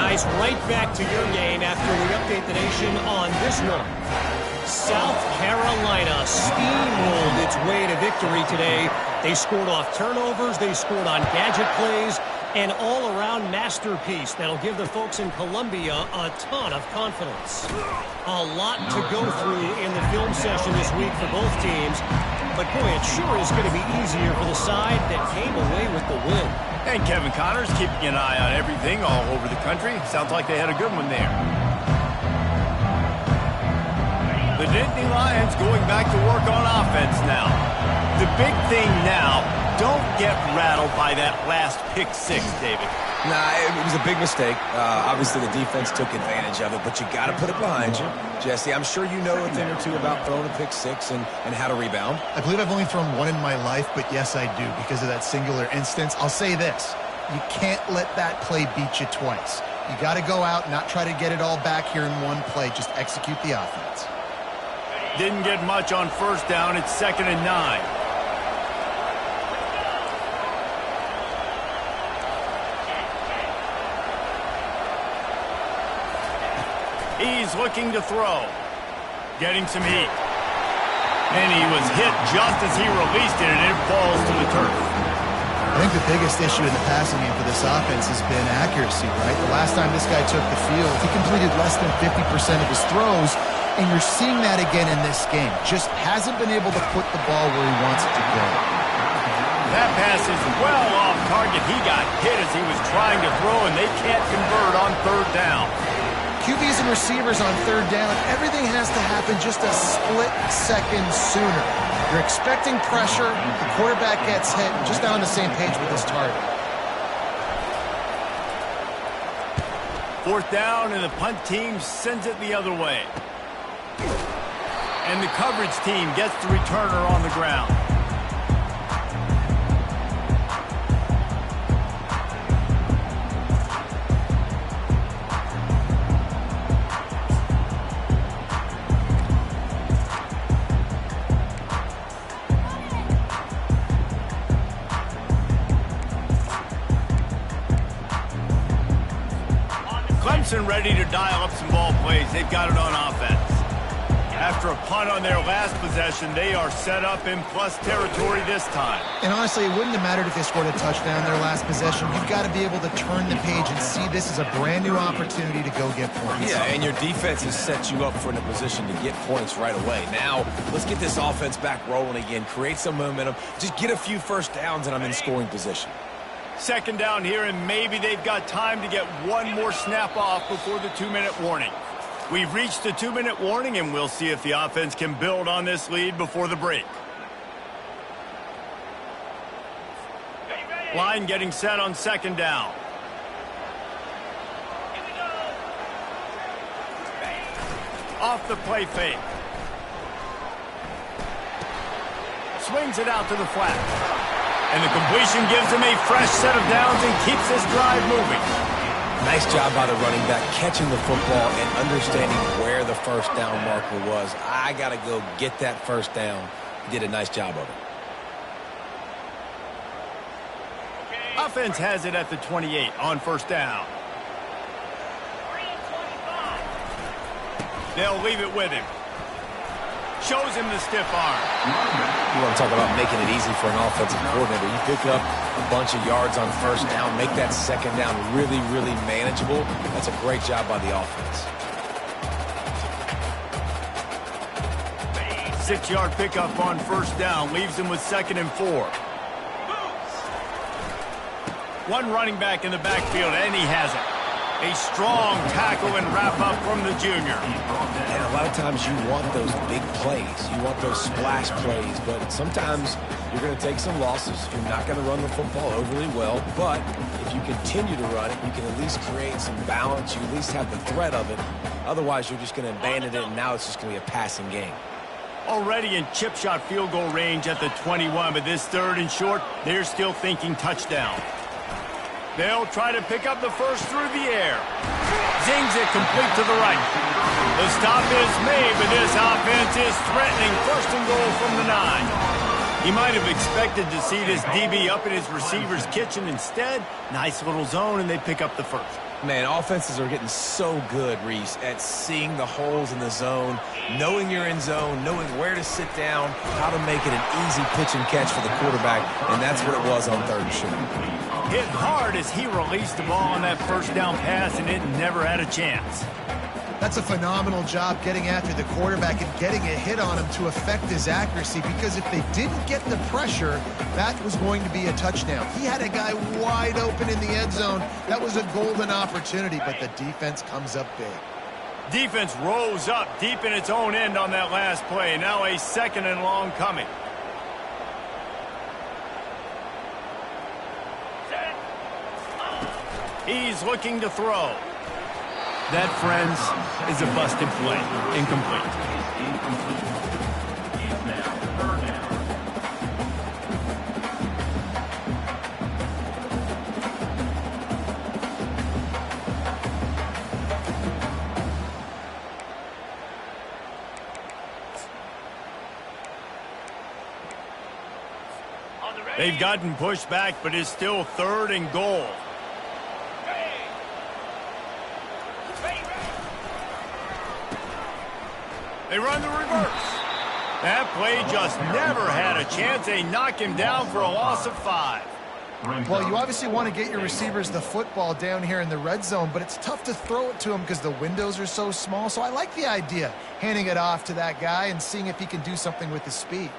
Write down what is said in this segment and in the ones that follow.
Guys, right back to your game after we update the nation on this one. South Carolina steamrolled its way to victory today. They scored off turnovers, they scored on gadget plays, an all-around masterpiece that'll give the folks in Columbia a ton of confidence. A lot to go through in the film session this week for both teams, but boy, it sure is going to be easier for the side that came away with the win. And Kevin Connors keeping an eye on everything all over the country. Sounds like they had a good one there. The Nittany Lions going back to work on offense now. The big thing now, don't get rattled by that last pick six, David. Nah, it was a big mistake. Obviously, the defense took advantage of it, but you got to put it behind you. Jesse, I'm sure you know a thing or two about throwing a pick six and how to rebound. I believe I've only thrown one in my life, but yes, I do because of that singular instance. I'll say this. You can't let that play beat you twice. You got to go out and not try to get it all back here in one play. Just execute the offense. Didn't get much on first down. It's 2nd and 9. He's looking to throw. Getting some heat. And he was hit just as he released it, and it falls to the turf. I think the biggest issue in the passing game for this offense has been accuracy, right? The last time this guy took the field, he completed less than 50% of his throws, and you're seeing that again in this game. Just hasn't been able to put the ball where he wants it to go. That pass is well off target. He got hit as he was trying to throw, and they can't convert on 3rd down. QBs and receivers on 3rd down, everything has to happen just a split second sooner. You're expecting pressure, the quarterback gets hit, just not on the same page with his target. 4th down, and the punt team sends it the other way. And the coverage team gets the returner on the ground. Clemson ready to dial up some ball plays. They've got it on offense. After a punt on their last possession, they are set up in plus territory this time. And honestly, it wouldn't have mattered if they scored a touchdown their last possession. You've got to be able to turn the page and see this as a brand new opportunity to go get points. Yeah, and your defense has set you up for a position to get points right away. Now, let's get this offense back rolling again, create some momentum, just get a few first downs, and I'm in scoring position. 2nd down here, and maybe they've got time to get one more snap off before the 2-minute warning. We've reached the 2-minute warning, and we'll see if the offense can build on this lead before the break. Line getting set on 2nd down. Off the play fake. Swings it out to the flat. And the completion gives him a fresh set of downs and keeps this drive moving. Nice job by the running back catching the football and understanding where the first down marker was. I got to go get that first down. He did a nice job of it. Offense has it at the 28 on 1st down. They'll leave it with him. Shows him the stiff arm. You want to talk about making it easy for an offensive coordinator. You pick up a bunch of yards on 1st down, make that 2nd down really, really manageable. That's a great job by the offense. 6-yard pickup on 1st down leaves him with 2nd and 4. One running back in the backfield, and he has it. A strong tackle and wrap-up from the junior. And a lot of times you want those big plays. You want those splash plays, but sometimes you're going to take some losses. You're not going to run the football overly well, but if you continue to run it, you can at least create some balance. You at least have the threat of it. Otherwise, you're just going to abandon it, and now it's just going to be a passing game. Already in chip shot field goal range at the 21, but this 3rd and short, they're still thinking touchdown. They'll try to pick up the first through the air. Zings it complete to the right. The stop is made, but this offense is threatening 1st and goal from the 9. He might have expected to see this DB up in his receiver's kitchen. Instead, nice little zone, and they pick up the first. Man, offenses are getting so good, Reese, at seeing the holes in the zone, knowing you're in zone, knowing where to sit down, how to make it an easy pitch and catch for the quarterback, and that's what it was on 3rd and short. Hit hard as he released the ball on that first down pass, and it never had a chance. That's a phenomenal job getting after the quarterback and getting a hit on him to affect his accuracy, because if they didn't get the pressure, that was going to be a touchdown. He had a guy wide open in the end zone. That was a golden opportunity, but the defense comes up big. Defense rose up deep in its own end on that last play. Now a 2nd and long coming. He's looking to throw. That, friends, is a busted play. Incomplete. They've gotten pushed back, but it's still 3rd and goal. They run the reverse. That play just never had a chance. They knock him down for a loss of 5. Well, you obviously want to get your receivers the football down here in the red zone, but it's tough to throw it to them because the windows are so small. So I like the idea, handing it off to that guy and seeing if he can do something with his speed.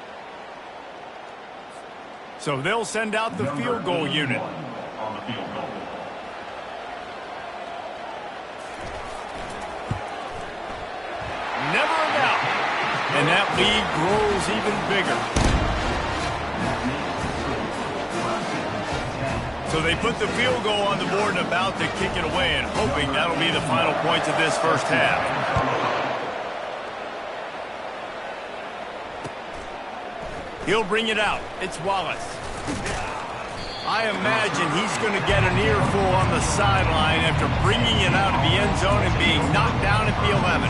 So they'll send out the field goal unit. Never a doubt. And that lead grows even bigger. So they put the field goal on the board and about to kick it away, and hoping that'll be the final points of this first half. He'll bring it out. It's Wallace. I imagine he's going to get an earful on the sideline after bringing it out of the end zone and being knocked down at the 11.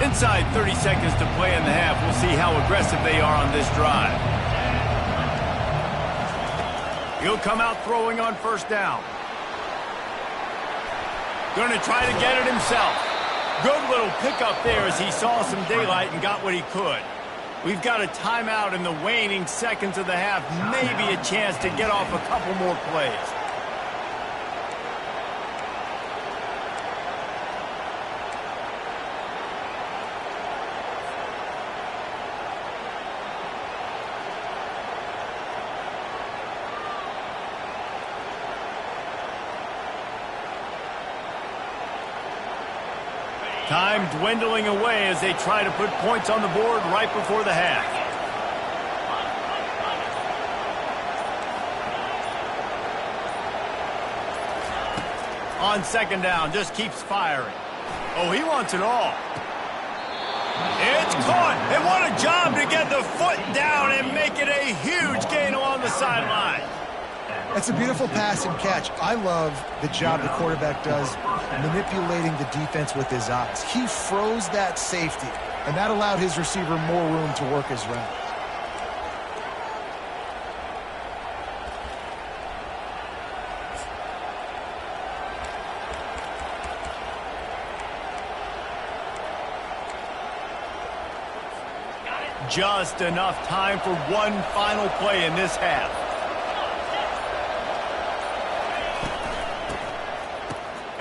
Inside 30 seconds to play in the half. We'll see how aggressive they are on this drive. He'll come out throwing on 1st down. Going to try to get it himself. Good little pickup there as he saw some daylight and got what he could. We've got a timeout in the waning seconds of the half. Maybe a chance to get off a couple more plays. Time dwindling away as they try to put points on the board right before the half. On 2nd down, just keeps firing. Oh, he wants it all. It's caught, and what a job to get the foot down and make it a huge gain along the sideline. It's a beautiful pass and catch. I love the job the quarterback does manipulating the defense with his eyes. He froze that safety, and that allowed his receiver more room to work his route. Just enough time for one final play in this half.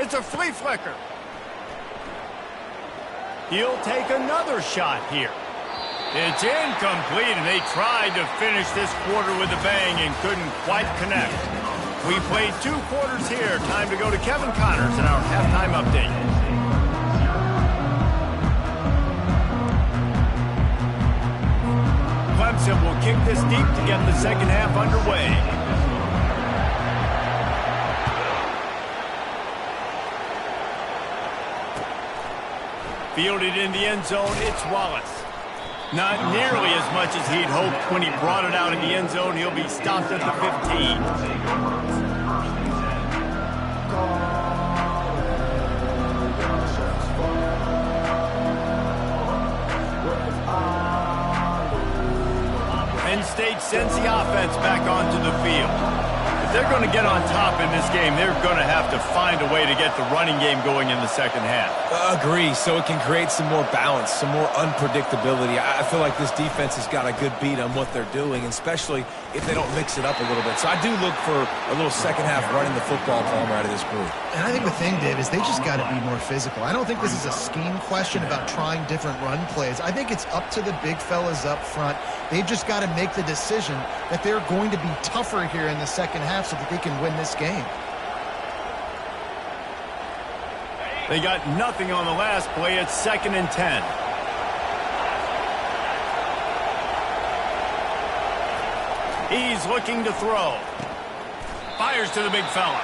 It's a flea flicker. He'll take another shot here. It's incomplete, and they tried to finish this quarter with a bang and couldn't quite connect. We played 2 quarters here. Time to go to Kevin Connors in our halftime update. Clemson will kick this deep to get the second half underway. Fielded in the end zone, it's Wallace. Not nearly as much as he'd hoped when he brought it out in the end zone. He'll be stopped at the 15. halftime sends the offense back onto the field. If they're going to get on top in this game, they're going to have to find a way to get the running game going in the second half. Agree, so it can create some more balance, some more unpredictability. I feel like this defense has got a good beat on what they're doing, especially if they don't mix it up a little bit. So I do look for a little second half running the football Palmer out of this group. And I think the thing, Dave, is they just got to be more physical. I don't think this is a scheme question about trying different run plays. I think it's up to the big fellas up front. They've just got to make the decision that they're going to be tougher here in the second half so that they can win this game. They got nothing on the last play. It's 2nd and 10. He's looking to throw. Fires to the big fella.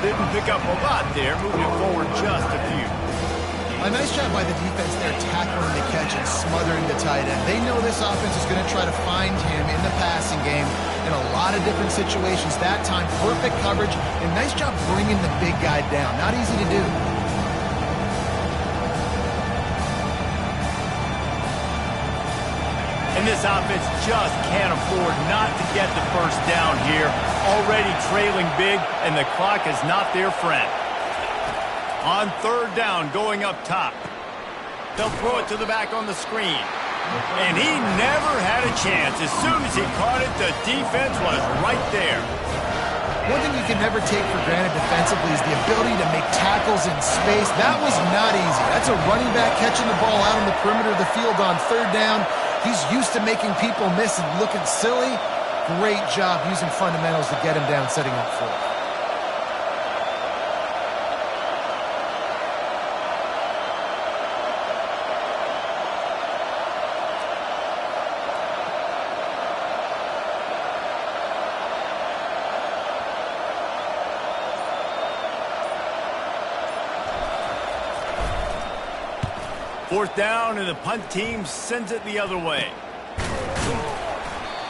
Didn't pick up a lot there, moving forward just a few. A nice job by the defense there, tackling the catch and smothering the tight end. They know this offense is going to try to find him in the passing game in a lot of different situations. That time, perfect coverage, and nice job bringing the big guy down. Not easy to do. And this offense just can't afford not to get the first down here. Already trailing big, and the clock is not their friend. On 3rd down, going up top. They'll throw it to the back on the screen. And he never had a chance. As soon as he caught it, the defense was right there. One thing you can never take for granted defensively is the ability to make tackles in space. That was not easy. That's a running back catching the ball out on the perimeter of the field on 3rd down. He's used to making people miss and looking silly. Great job using fundamentals to get him down, setting up for it. Fourth down, and the punt team sends it the other way.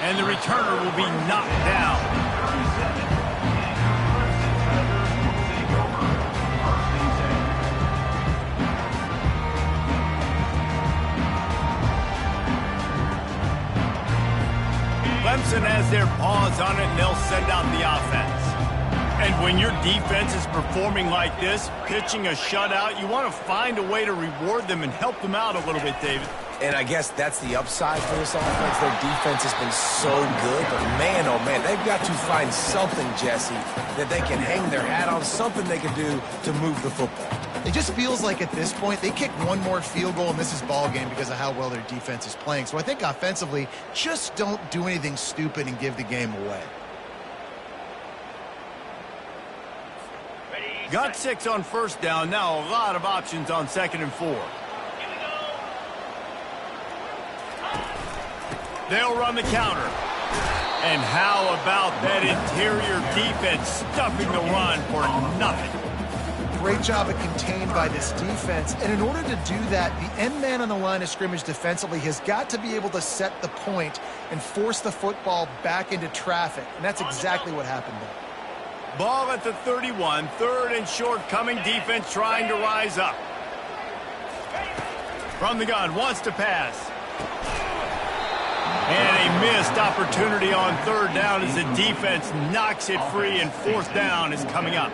And the returner will be knocked down. Clemson has their paws on it, and they'll send out the offense. And when your defense is performing like this, pitching a shutout, you want to find a way to reward them and help them out a little bit, David. And I guess that's the upside for this offense. Their defense has been so good, but man, oh man, they've got to find something, Jesse, that they can hang their hat on, something they can do to move the football. It just feels like at this point, they kick one more field goal and this is ball game because of how well their defense is playing. So I think offensively, just don't do anything stupid and give the game away. Got 6 on 1st down. Now a lot of options on 2nd and 4. They'll run the counter. And how about that interior defense stuffing the run for nothing? Great job of contained by this defense. And in order to do that, the end man on the line of scrimmage defensively has got to be able to set the point and force the football back into traffic. And that's exactly what happened there. Ball at the 31, 3rd and short, coming defense trying to rise up. From the gun, wants to pass. And a missed opportunity on 3rd down as the defense knocks it free, and 4th down is coming up.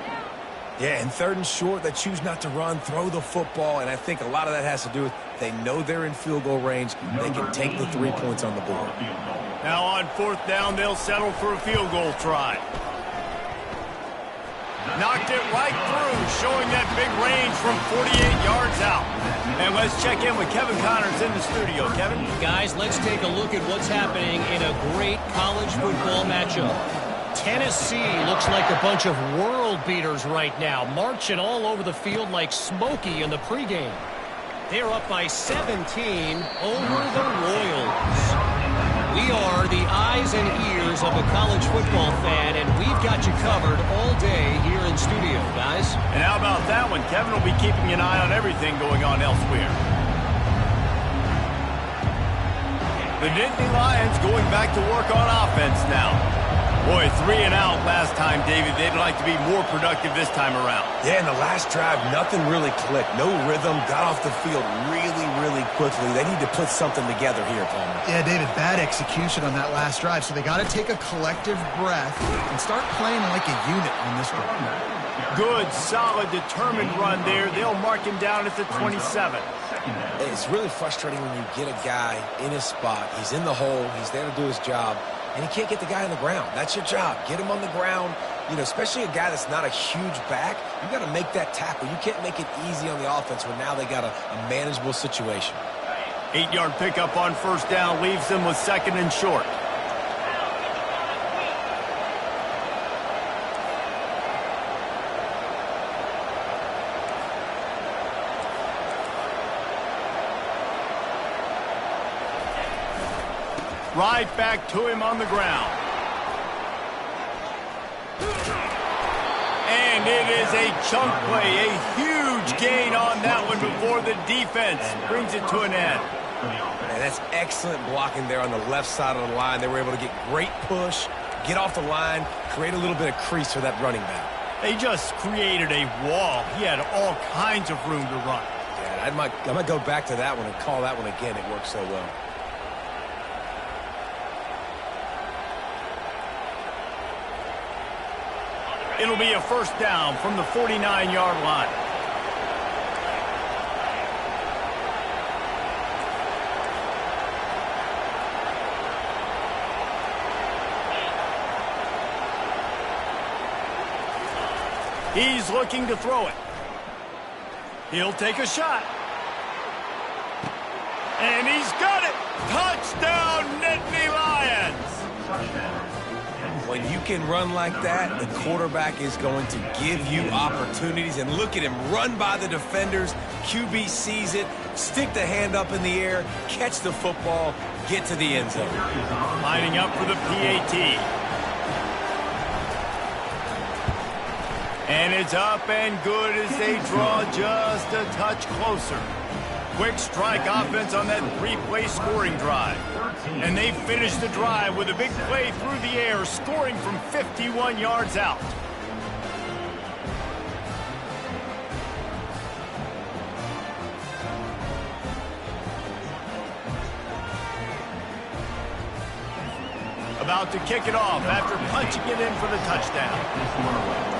Yeah, and 3rd and short, they choose not to run, throw the football, and I think a lot of that has to do with they know they're in field goal range. They can take the 3 points on the board. Now on 4th down, they'll settle for a field goal try. Knocked it right through, showing that big range from 48 yards out. And let's check in with Kevin Connors in the studio. Kevin? Guys, let's take a look at what's happening in a great college football matchup. Tennessee looks like a bunch of world beaters right now, marching all over the field like Smokey in the pregame. They're up by 17 over the Royals. We are the eyes and ears of a college football fan, and we've got you covered all day here in studio, guys. And how about that one? Kevin will be keeping an eye on everything going on elsewhere. The Nittany Lions going back to work on offense now. Boy, 3 and out last time, David. They'd like to be more productive this time around. Yeah, in the last drive, nothing really clicked. No rhythm, got off the field really, really quickly. They need to put something together here, Palmer. Yeah, David, bad execution on that last drive, so they got to take a collective breath and start playing like a unit on this one. Good, solid, determined run there. They'll mark him down at the 27. It's really frustrating when you get a guy in his spot. He's in the hole. He's there to do his job. And he can't get the guy on the ground. That's your job. Get him on the ground. You know, especially a guy that's not a huge back. You got to make that tackle. You can't make it easy on the offense when now they got a manageable situation. 8-yard pickup on first down leaves them with 2nd and short. Right back to him on the ground. And it is a chunk play, a huge gain on that one before the defense brings it to an end. Man, that's excellent blocking there on the left side of the line. They were able to get great push, get off the line, create a little bit of crease for that running back. They just created a wall. He had all kinds of room to run. Yeah, I might go back to that one and call that one again. It worked so well. It'll be a first down from the 49-yard line. He's looking to throw it. He'll take a shot. And he's got it. Touchdown, Nittany Lions. When you can run like that, the quarterback is going to give you opportunities. And look at him run by the defenders. QB sees it, stick the hand up in the air, catch the football, get to the end zone. Lining up for the PAT. And it's up and good as they draw just a touch closer. Quick strike offense on that 3-play scoring drive. And they finish the drive with a big play through the air, scoring from 51 yards out. About to kick it off after punching it in for the touchdown.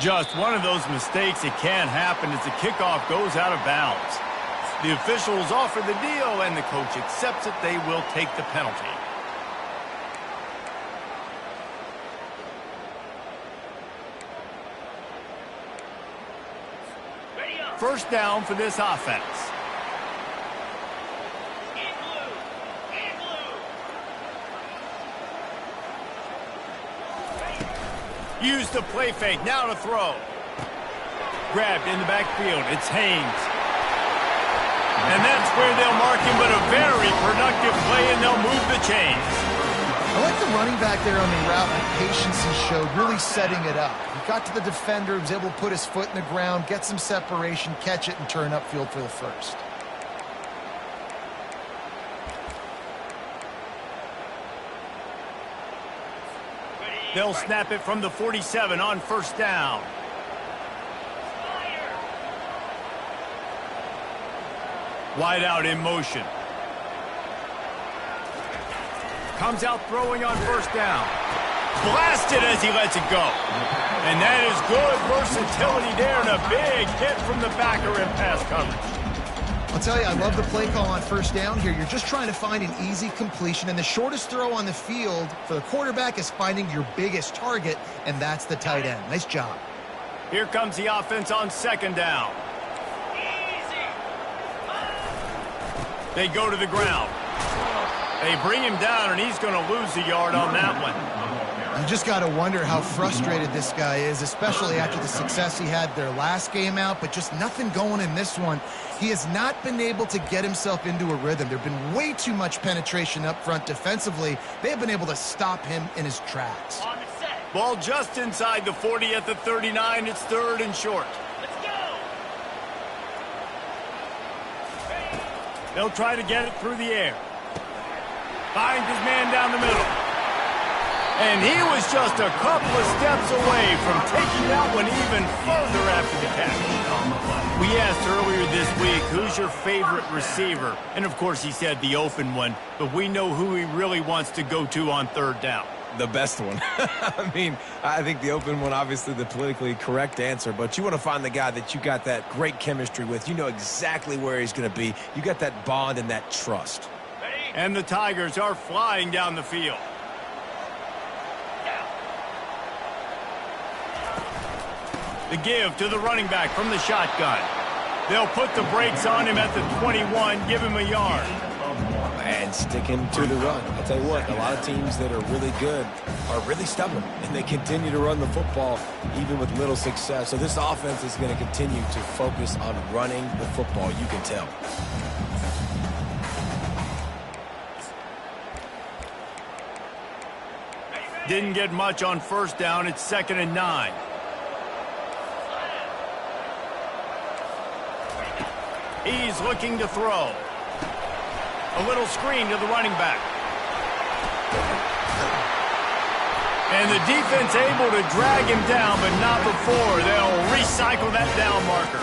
Just one of those mistakes that can happen as the kickoff goes out of bounds. The officials offer the deal, and the coach accepts it. They will take the penalty. First down for this offense. Use the play fake, now to throw. Grabbed in the backfield, it's Haynes. And that's where they'll mark him, but a very productive play, and they'll move the chains. I like the running back there on the route, the patience he showed, really setting it up. He got to the defender, he was able to put his foot in the ground, get some separation, catch it, and turn upfield for the first. They'll snap it from the 47 on first down. Wide out in motion. Comes out throwing on first down. Blasted as he lets it go. And that is good versatility there, and a big hit from the backer in pass coverage. I'll tell you, I love the play call on first down here. You're just trying to find an easy completion, and the shortest throw on the field for the quarterback is finding your biggest target, and that's the tight end. Nice job. Here comes the offense on second down. They go to the ground. They bring him down, and he's going to lose a yard on that one. You just got to wonder how frustrated this guy is, especially after the success he had their last game out, but just nothing going in this one. He has not been able to get himself into a rhythm. There have been way too much penetration up front defensively. They have been able to stop him in his tracks. Ball just inside the 40 at the 39. It's 3rd and short. They'll try to get it through the air. Finds his man down the middle. And he was just a couple of steps away from taking that one even further after the catch. We asked earlier this week, who's your favorite receiver? And of course he said the open one, but we know who he really wants to go to on 3rd down. The best one. I mean, I think the open one, obviously the politically correct answer, but you want to find the guy that you got that great chemistry with. You know exactly where he's going to be. You got that bond and that trust. And the Tigers are flying down the field. The give to the running back from the shotgun. They'll put the brakes on him at the 21, give him a yard. And sticking to the run. I'll tell you what, a lot of teams that are really good are really stubborn, and they continue to run the football even with little success. So this offense is going to continue to focus on running the football, you can tell. Didn't get much on 1st down. It's 2nd and 9. He's looking to throw. A little screen to the running back. And the defense able to drag him down, but not before they'll recycle that down marker.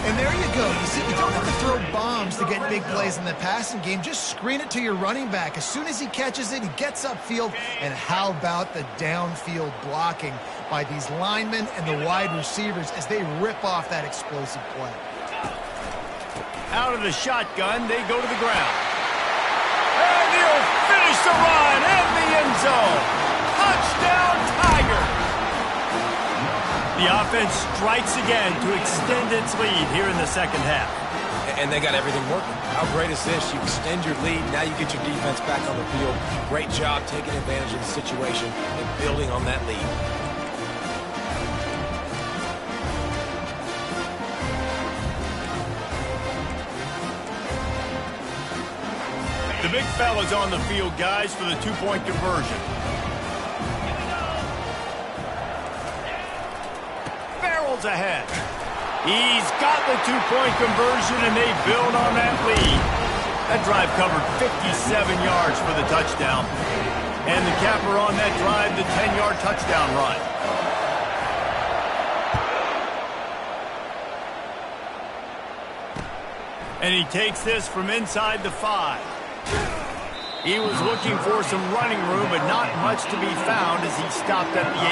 And there you go. You see, you don't have to throw bombs to get big plays in the passing game. Just screen it to your running back. As soon as he catches it, he gets upfield. And how about the downfield blocking by these linemen and the wide receivers as they rip off that explosive play? Out of the shotgun, they go to the ground. And he'll finish the run in the end zone. Touchdown, Tiger! The offense strikes again to extend its lead here in the 2nd half. And they got everything working. How great is this? You extend your lead, now you get your defense back on the field. Great job taking advantage of the situation and building on that lead. The big fella's on the field, guys, for the 2-point conversion. Barrels ahead. He's got the 2-point conversion, and they build on that lead. That drive covered 57 yards for the touchdown. And the capper on that drive, the 10-yard touchdown run. And he takes this from inside the 5. He was looking for some running room, but not much to be found as he stopped at the 18.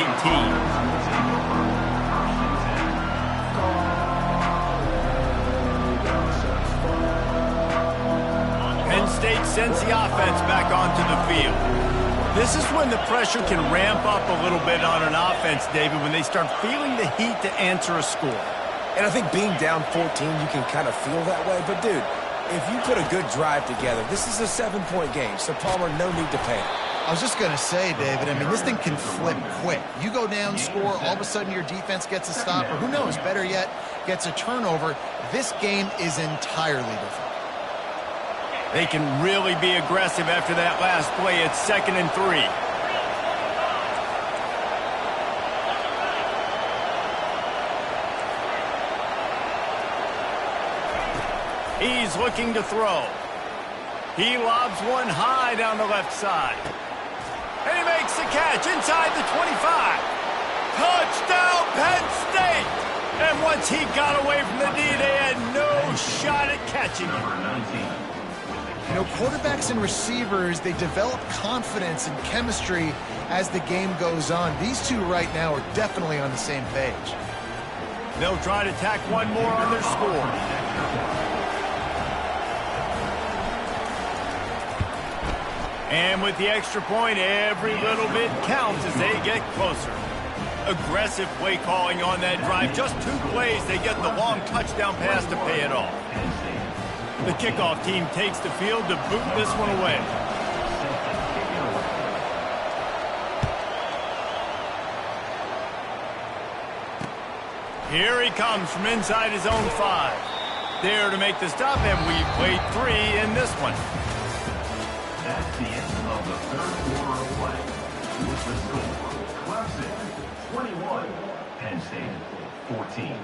Penn State sends the offense back onto the field. This is when the pressure can ramp up a little bit on an offense, David, when they start feeling the heat to answer a score. And I think being down 14, you can kind of feel that way. But, dude, if you put a good drive together, this is a 7-point game, so Palmer, no need to panic. I was just going to say, David, I mean, this thing can flip quick. You go down, score, all of a sudden your defense gets a stop, or who knows, better yet, gets a turnover. This game is entirely different. They can really be aggressive after that last play. It's 2nd and 3. He's looking to throw. He lobs one high down the left side. And he makes the catch inside the 25. Touchdown, Penn State! And once he got away from the D, they had no shot at catching him. You know, quarterbacks and receivers, they develop confidence and chemistry as the game goes on. These two right now are definitely on the same page. They'll try to tack one more on their score. And with the extra point, every little bit counts as they get closer. Aggressive play calling on that drive. Just 2 plays, they get the long touchdown pass to pay it off. The kickoff team takes the field to boot this one away. Here he comes from inside his own 5. There to make the stop, and we've played 3 in this one. That's the end of the third quarter of play. With the score, Clemson 21, Penn State 14.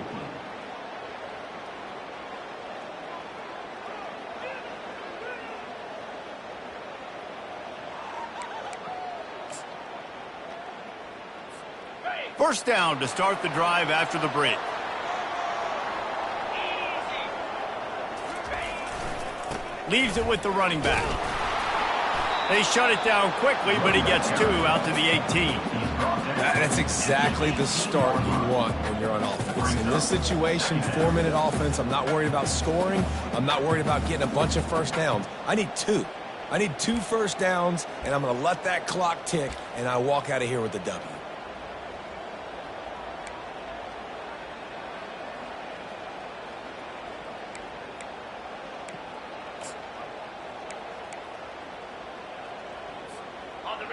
First down to start the drive after the break. Leaves it with the running back. They shut it down quickly, but he gets 2 out to the 18. That's exactly the start you want when you're on offense. In this situation, 4-minute offense, I'm not worried about scoring. I'm not worried about getting a bunch of first downs. I need 2. I need 2 first downs, and I'm going to let that clock tick, and I walk out of here with the W.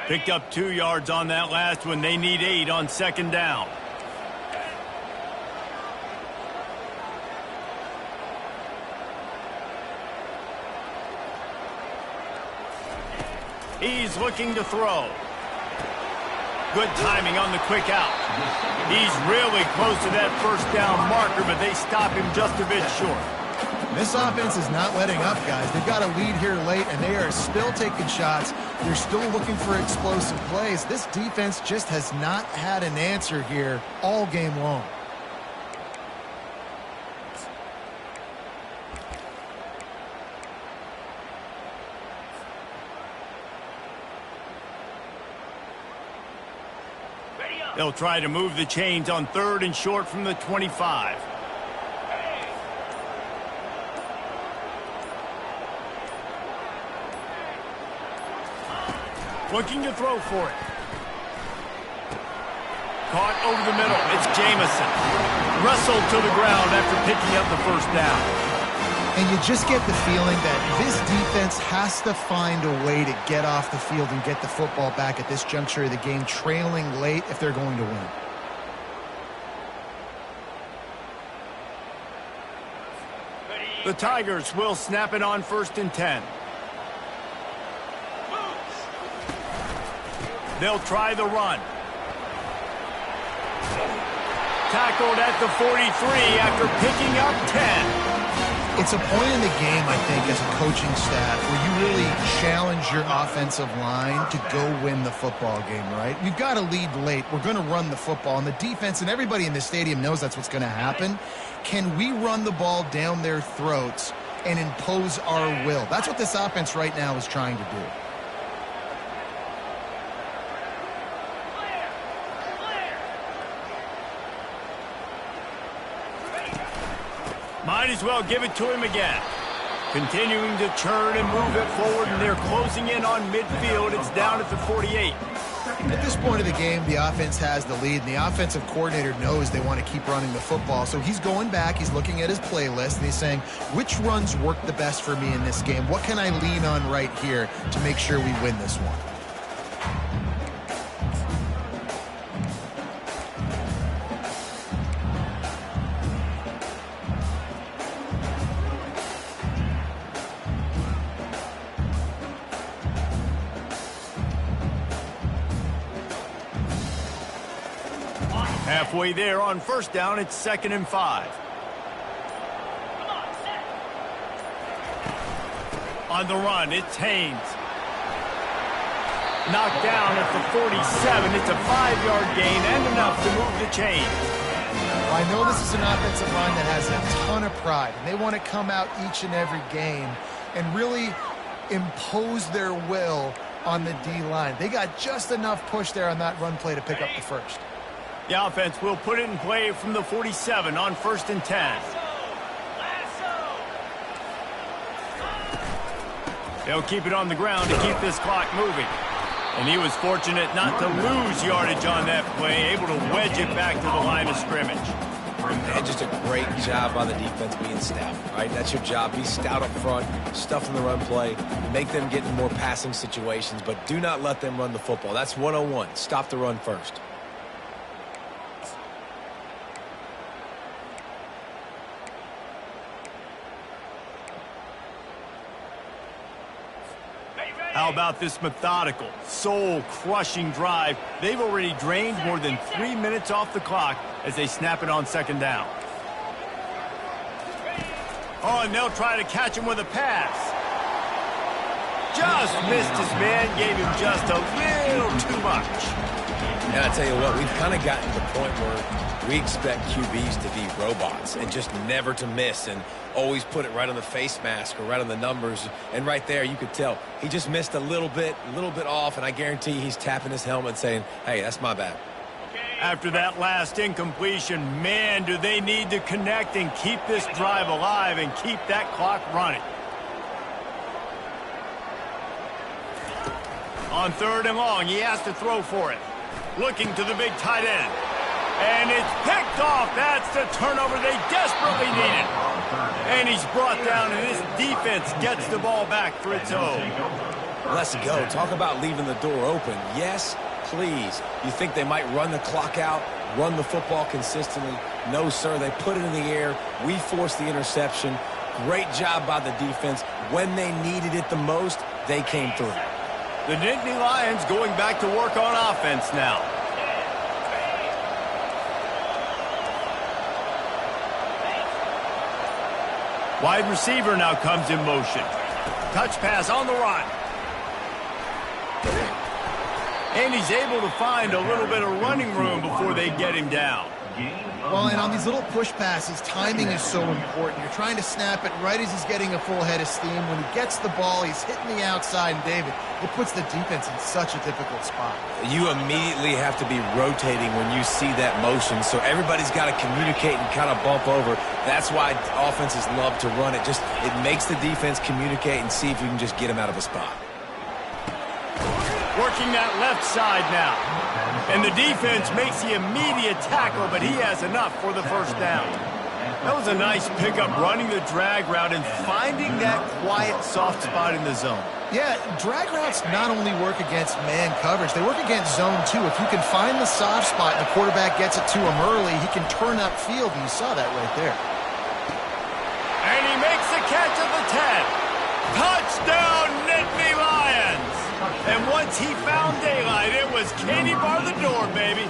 Picked up 2 yards on that last one. They need 8 on second down. He's looking to throw. Good timing on the quick out. He's really close to that first down marker, but they stop him just a bit short. This offense is not letting up, guys. They've got a lead here late, and they are still taking shots. They're still looking for explosive plays. This defense just has not had an answer here all game long. They'll try to move the chains on 3rd and short from the 25. Looking to throw for it. Caught over the middle. It's Jamison. Wrestled to the ground after picking up the first down. And you just get the feeling that this defense has to find a way to get off the field and get the football back at this juncture of the game, trailing late if they're going to win. The Tigers will snap it on 1st and 10. They'll try the run. Tackled at the 43 after picking up 10. It's a point in the game, I think, as a coaching staff where you really challenge your offensive line to go win the football game, right? We've got to lead late. We're going to run the football. And the defense and everybody in the stadium knows that's what's going to happen. Can we run the ball down their throats and impose our will? That's what this offense right now is trying to do. Might as well give it to him again. Continuing to churn and move it forward, and they're closing in on midfield. It's down at the 48. At this point of the game, the offense has the lead, and the offensive coordinator knows they want to keep running the football. So he's going back, he's looking at his playlist, and he's saying, which runs work the best for me in this game? What can I lean on right here to make sure we win this one? Halfway there on first down, it's 2nd and 5. On the run, it's Haynes. Knocked down at the 47. It's a 5-yard gain and enough to move the chains. Well, I know this is an offensive line that has a ton of pride, and they want to come out each and every game and really impose their will on the D-line. They got just enough push there on that run play to pick up the first. The offense will put it in play from the 47 on 1st and 10. They'll keep it on the ground to keep this clock moving. And he was fortunate not to lose yardage on that play, able to wedge it back to the line of scrimmage. And just a great job by the defense being stout, right? That's your job. Be stout up front, stuff in the run play, make them get in more passing situations, but do not let them run the football. That's 101. Stop the run first. How about this methodical, soul-crushing drive? They've already drained more than 3 minutes off the clock as they snap it on second down. Oh, and they'll try to catch him with a pass. Just missed his man, gave him just a little too much. And I tell you what, we've kind of gotten to the point where we expect QBs to be robots and just never to miss and always put it right on the face mask or right on the numbers. And right there, you could tell he just missed a little bit off, and I guarantee he's tapping his helmet saying, hey, that's my bad. After that last incompletion, man, do they need to connect and keep this drive alive and keep that clock running. On 3rd and long, he has to throw for it. Looking to the big tight end. And it's picked off. That's the turnover they desperately needed. And he's brought down, and his defense gets the ball back for its own. Let's go. Talk about leaving the door open. Yes, please. You think they might run the clock out, run the football consistently? No, sir. They put it in the air. We forced the interception. Great job by the defense. When they needed it the most, they came through. The Nittany Lions going back to work on offense now. Wide receiver now comes in motion. Touch pass on the run. And he's able to find a little bit of running room before they get him down. Well, and on these little push passes, timing is so important. You're trying to snap it right as he's getting a full head of steam. When he gets the ball, he's hitting the outside, and David, it puts the defense in such a difficult spot. You immediately have to be rotating when you see that motion, so everybody's got to communicate and kind of bump over. That's why offenses love to run it. It makes the defense communicate and see if you can just get him out of a spot. Working that left side now. And the defense makes the immediate tackle, but he has enough for the first down. That was a nice pickup, running the drag route and finding that quiet, soft spot in the zone. Yeah, drag routes not only work against man coverage, they work against zone too. If you can find the soft spot and the quarterback gets it to him early, he can turn upfield, and you saw that right there. And he makes the catch at the 10. Touchdown, Nittany Lions! And once he found daylight, it was Katie bar the door, baby.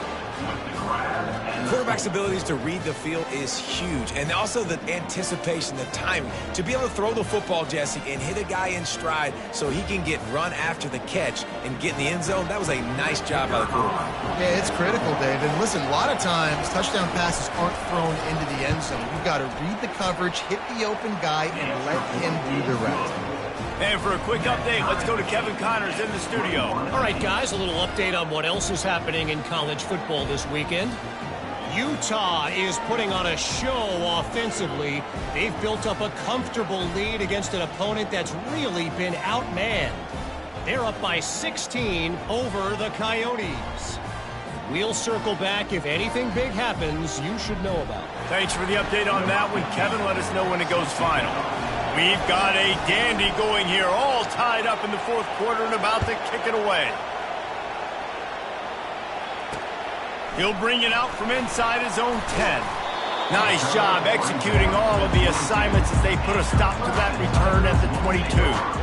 Quarterback's abilities to read the field is huge, and also the anticipation, the timing. To be able to throw the football, Jesse, and hit a guy in stride so he can get run after the catch and get in the end zone, that was a nice job by the quarterback. Yeah, it's critical, Dave. And listen, a lot of times touchdown passes aren't thrown into the end zone. You've got to read the coverage, hit the open guy, and let him do the rest. And for a quick update, let's go to Kevin Connors in the studio. All right, guys, a little update on what else is happening in college football this weekend. Utah is putting on a show offensively. They've built up a comfortable lead against an opponent that's really been outmanned. They're up by 16 over the Coyotes. We'll circle back. If anything big happens, you should know about it. Thanks for the update on that one, Kevin. Let us know when it goes final. We've got a dandy going here, all tied up in the fourth quarter and about to kick it away. He'll bring it out from inside his own 10. Nice job executing all of the assignments as they put a stop to that return at the 22.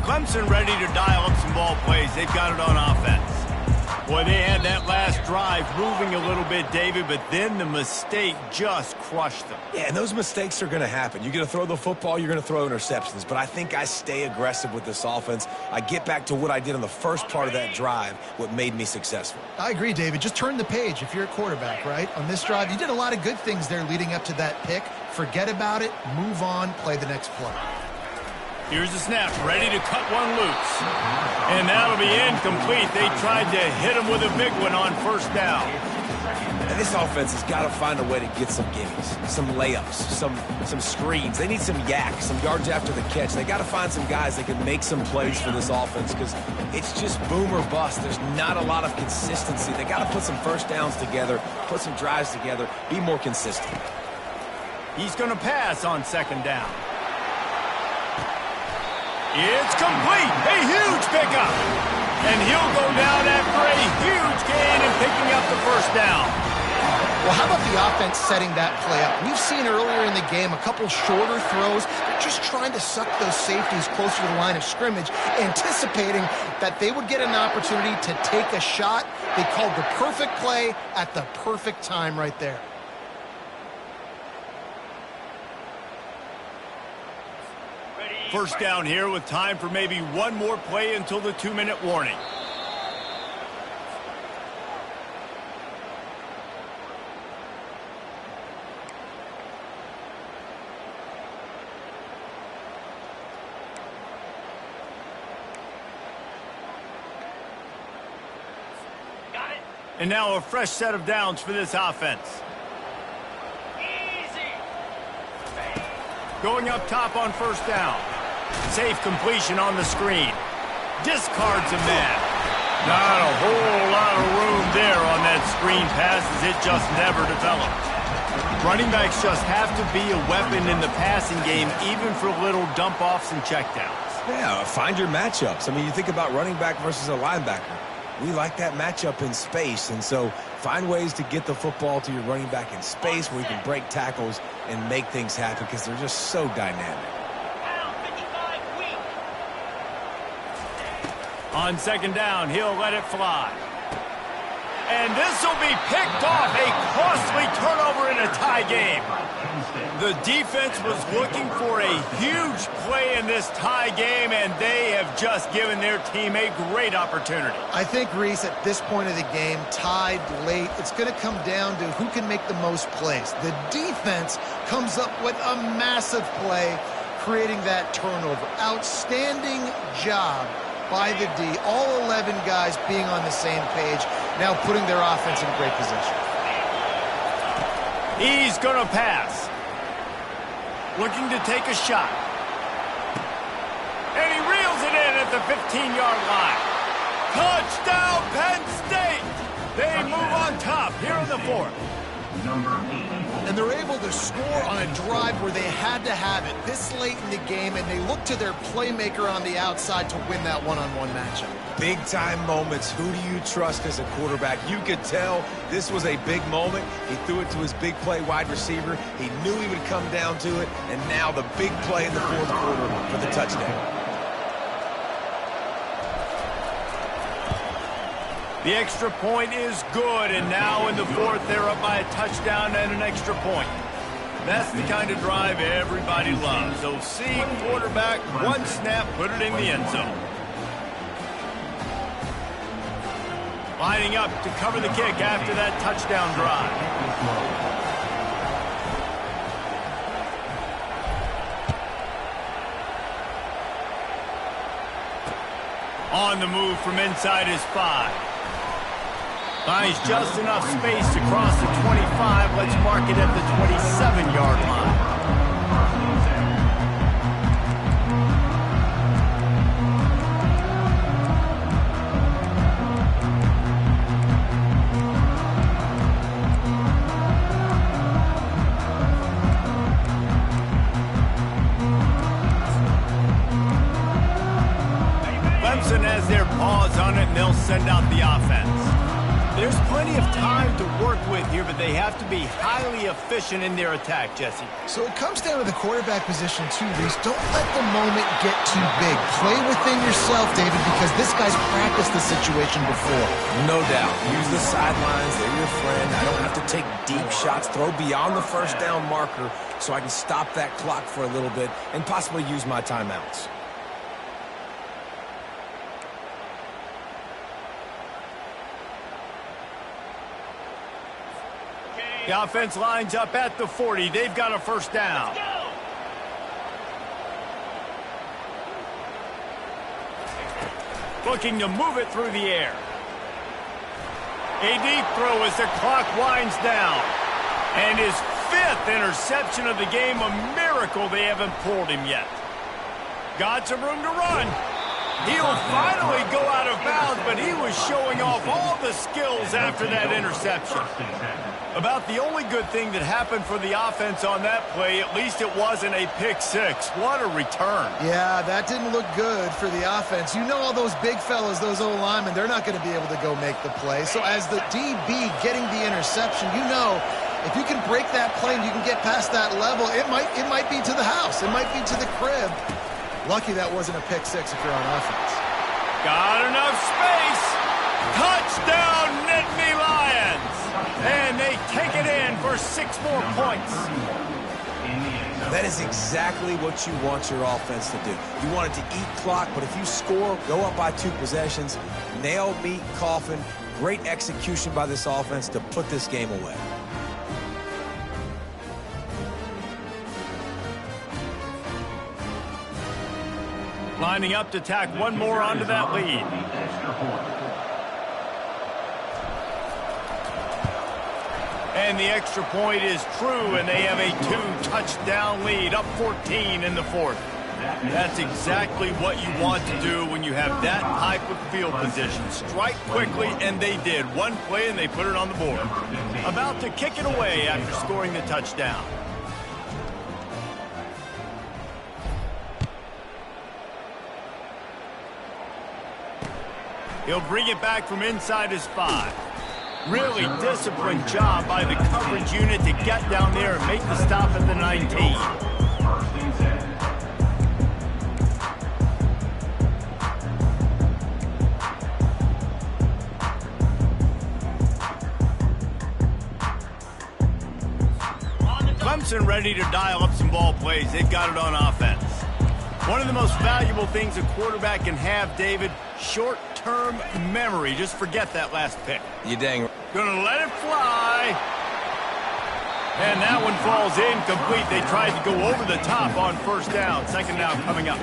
Clemson ready to dial up some ball plays. They've got it on offense. Boy, they had that last drive moving a little bit, David, but then the mistake just crushed them. Yeah, and those mistakes are going to happen. You're going to throw the football, you're going to throw interceptions, but I think I stay aggressive with this offense. I get back to what I did on the first part of that drive, what made me successful. I agree, David. Just turn the page if you're a quarterback, right? On this drive, you did a lot of good things there leading up to that pick. Forget about it, move on, play the next play. Here's the snap, ready to cut one loose. And that'll be incomplete. They tried to hit him with a big one on first down. And this offense has got to find a way to get some gimmies, some layups, some screens. They need some yak, some yards after the catch. They got to find some guys that can make some plays for this offense because it's just boom or bust. There's not a lot of consistency. They got to put some first downs together, put some drives together, be more consistent. He's going to pass on second down. It's complete. A huge pickup. And he'll go down after a huge gain and picking up the first down. Well, how about the offense setting that play up? We've seen earlier in the game a couple shorter throws. They're just trying to suck those safeties closer to the line of scrimmage, anticipating that they would get an opportunity to take a shot. They called the perfect play at the perfect time right there. First down here with time for maybe one more play until the 2-minute warning. And now a fresh set of downs for this offense. Easy. Going up top on first down. Safe completion on the screen. Discards a man. Not a whole lot of room there on that screen pass as it just never developed. Running backs just have to be a weapon in the passing game, even for little dump-offs and checkdowns. Yeah, find your matchups. I mean, you think about running back versus a linebacker. We like that matchup in space, and so find ways to get the football to your running back in space where you can break tackles and make things happen because they're just so dynamic. On second down, he'll let it fly. And this will be picked off. A costly turnover in a tie game. The defense was looking for a huge play in this tie game, and they have just given their team a great opportunity. I think, Reese, at this point of the game, tied late, it's going to come down to who can make the most plays. The defense comes up with a massive play, creating that turnover. Outstanding job by the D. All 11 guys being on the same page, now putting their offense in great position. He's going to pass. Looking to take a shot. And he reels it in at the 15-yard line. Touchdown, Penn State! They move on top here in the fourth. Number 84. And they're able to score on a drive where they had to have it this late in the game, and they look to their playmaker on the outside to win that one-on-one matchup. Big-time moments. Who do you trust as a quarterback? You could tell this was a big moment. He threw it to his big play wide receiver. He knew he would come down to it, and now the big play in the fourth quarter for the touchdown. The extra point is good, and now in the fourth, they're up by a touchdown and an extra point. That's the kind of drive everybody loves. So see quarterback, one snap, put it in the end zone. Lining up to cover the kick after that touchdown drive. On the move from inside his 5. Finds just enough space to cross the 25. Let's mark it at the 27-yard line. Clemson has their paws on it, and they'll send out the offense. There's plenty of time to work with here, but they have to be highly efficient in their attack, Jesse. So it comes down to the quarterback position too, Reese. Don't let the moment get too big. Play within yourself, David, because this guy's practiced the situation before. No doubt. Use the sidelines. They're your friend. I don't have to take deep shots. Throw beyond the first down marker so I can stop that clock for a little bit and possibly use my timeouts. The offense lines up at the 40. They've got a first down. Looking to move it through the air. A deep throw as the clock winds down. And his 5th interception of the game, a miracle they haven't pulled him yet. Got some room to run. He'll finally go out of bounds, but he was showing off all the skills after that interception. About the only good thing that happened for the offense on that play, at least it wasn't a pick six. What a return. Yeah, that didn't look good for the offense. You know all those big fellas, those O-linemen, they're not going to be able to go make the play. So as the DB getting the interception, you know if you can break that play and you can get past that level, it might be to the house. It might be to the crib. Lucky that wasn't a pick six if you're on offense. Got enough space. Touchdown, Nittany Lions. And they take it in for 6 more points. That is exactly what you want your offense to do. You want it to eat clock, but if you score, go up by 2 possessions, nail, meet, coffin, great execution by this offense to put this game away. Lining up to tack one more onto that lead. And the extra point is true, and they have a 2-touchdown lead, up 14 in the 4th. That's exactly what you want to do when you have that type of field position. Strike quickly, and they did. One play, and they put it on the board. About to kick it away after scoring the touchdown. He'll bring it back from inside his 5. Really disciplined job by the coverage unit to get down there and make the stop at the 19. Clemson ready to dial up some ball plays. They've got it on offense. One of the most valuable things a quarterback can have, David, short-term memory. Just forget that last pick. You dang. Gonna let it fly. And that one falls incomplete. They tried to go over the top on 1st down. 2nd down coming up.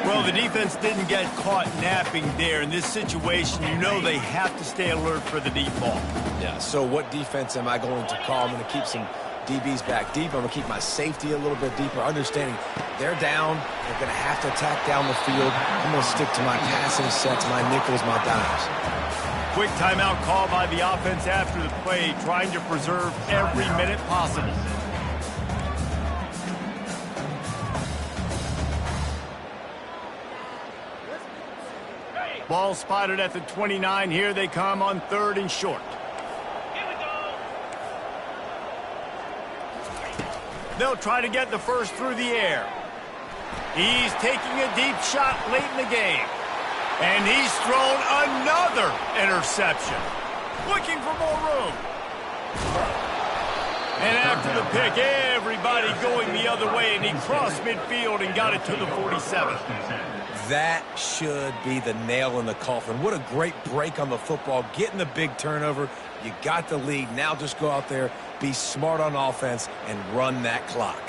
Well, the defense didn't get caught napping there. In this situation, you know they have to stay alert for the deep ball. Yeah, so what defense am I going to call? I'm going to keep some DBs back deep. I'm going to keep my safety a little bit deeper, understanding they're down. They're going to have to attack down the field. I'm going to stick to my passing sets, my nickels, my dimes. Quick timeout call by the offense after the play, trying to preserve every minute possible. Ball spotted at the 29. Here they come on 3rd and short. They'll try to get the first through the air. He's taking a deep shot late in the game. And he's thrown another interception. Looking for more room. And after the pick, everybody going the other way, and he crossed midfield and got it to the 47. That should be the nail in the coffin. What a great break on the football. Getting the big turnover. You got the lead. Now just go out there, be smart on offense, and run that clock.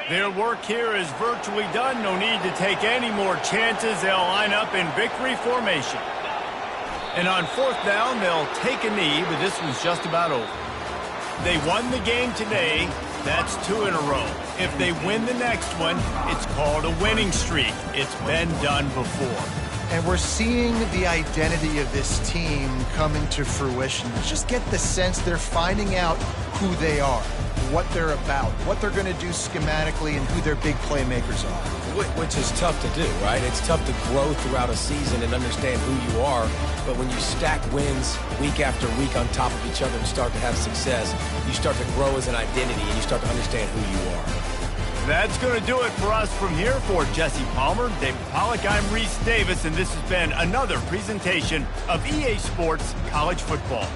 Their work here is virtually done. No need to take any more chances. They'll line up in victory formation. And on 4th down, they'll take a knee, but this one's just about over. They won the game today. That's 2 in a row. If they win the next one, it's called a winning streak. It's been done before. And we're seeing the identity of this team come into fruition. Just get the sense they're finding out who they are, what they're about, what they're going to do schematically, and who their big playmakers are. Which is tough to do, right? It's tough to grow throughout a season and understand who you are. But when you stack wins week after week on top of each other and start to have success, you start to grow as an identity and you start to understand who you are. That's going to do it for us from here. For Jesse Palmer, David Pollack, I'm Reese Davis, and this has been another presentation of EA Sports College Football.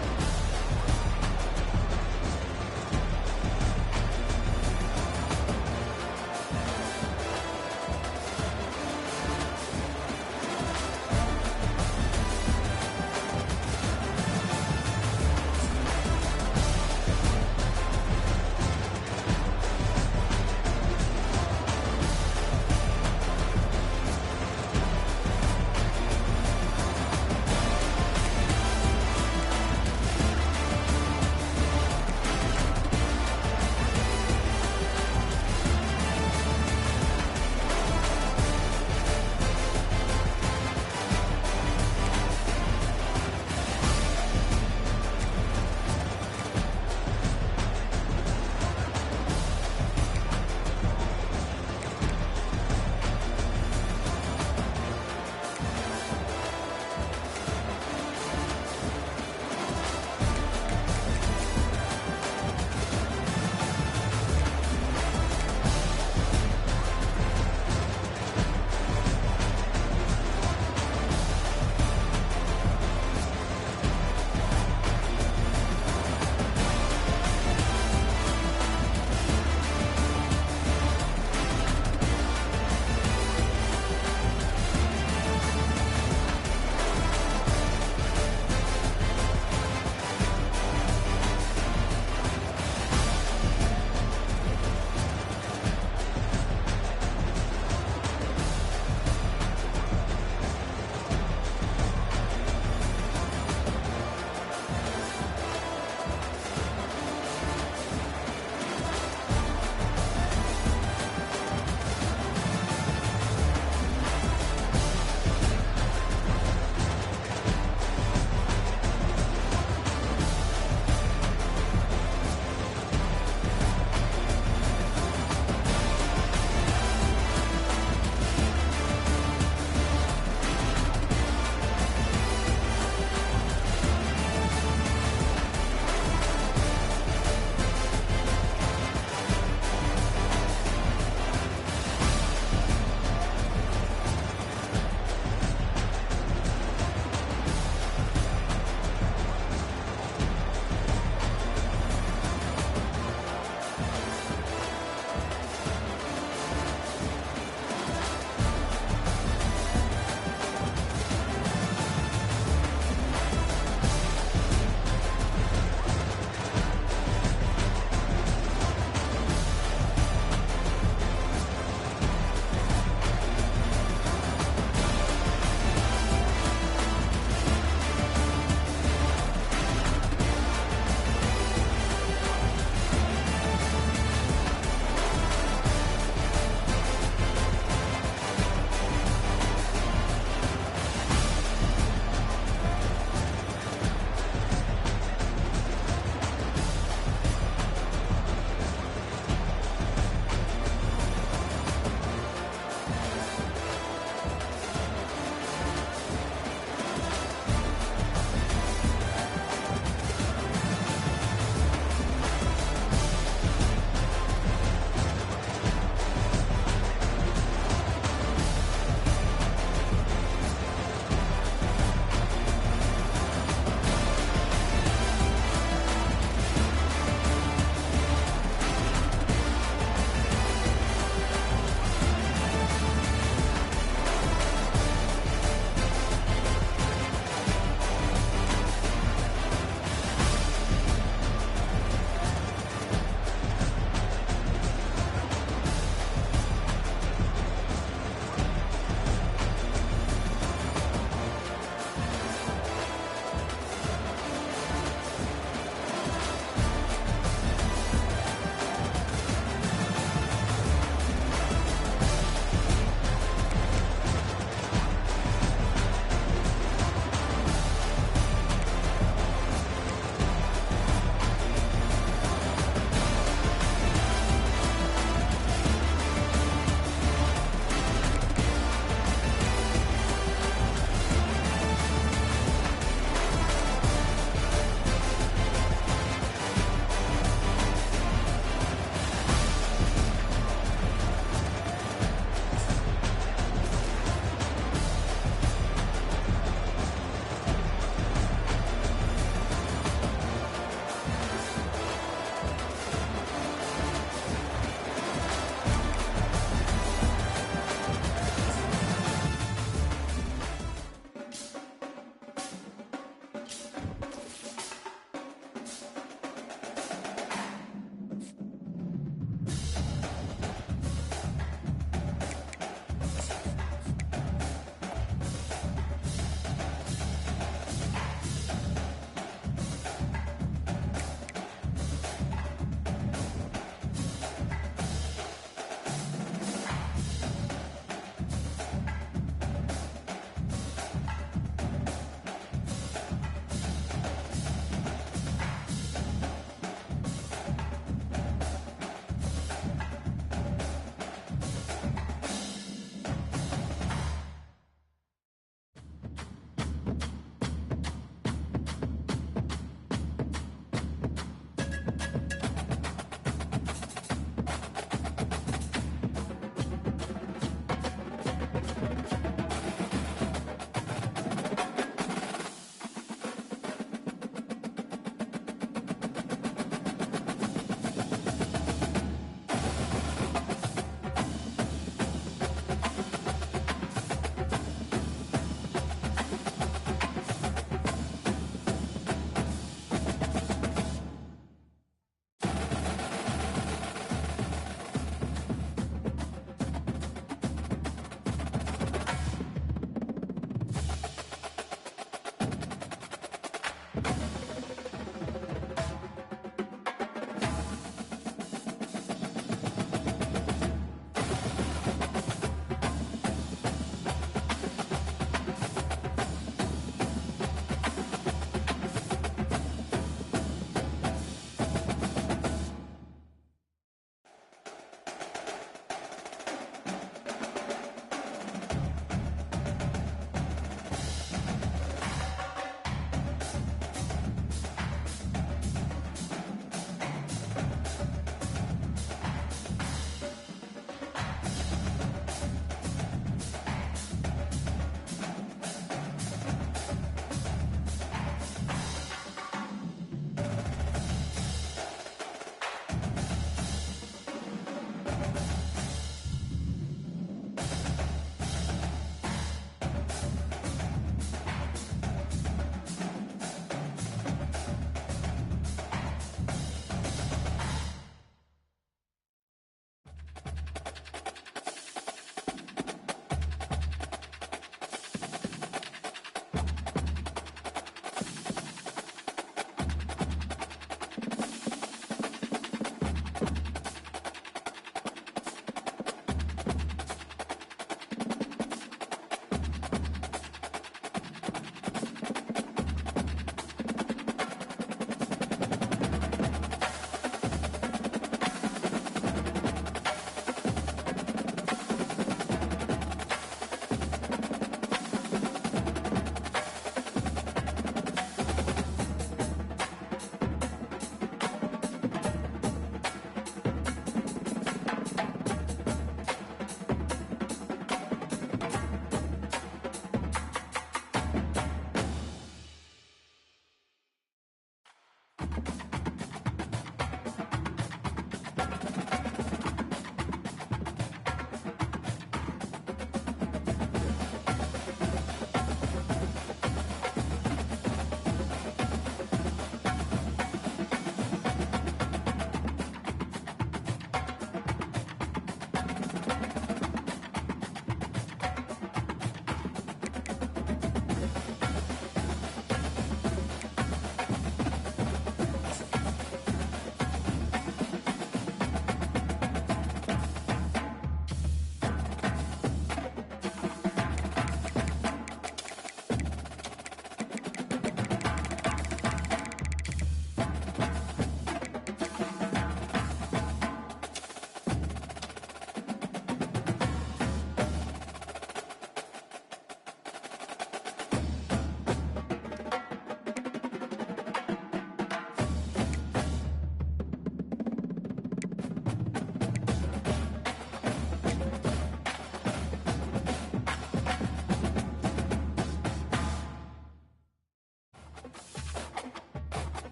it.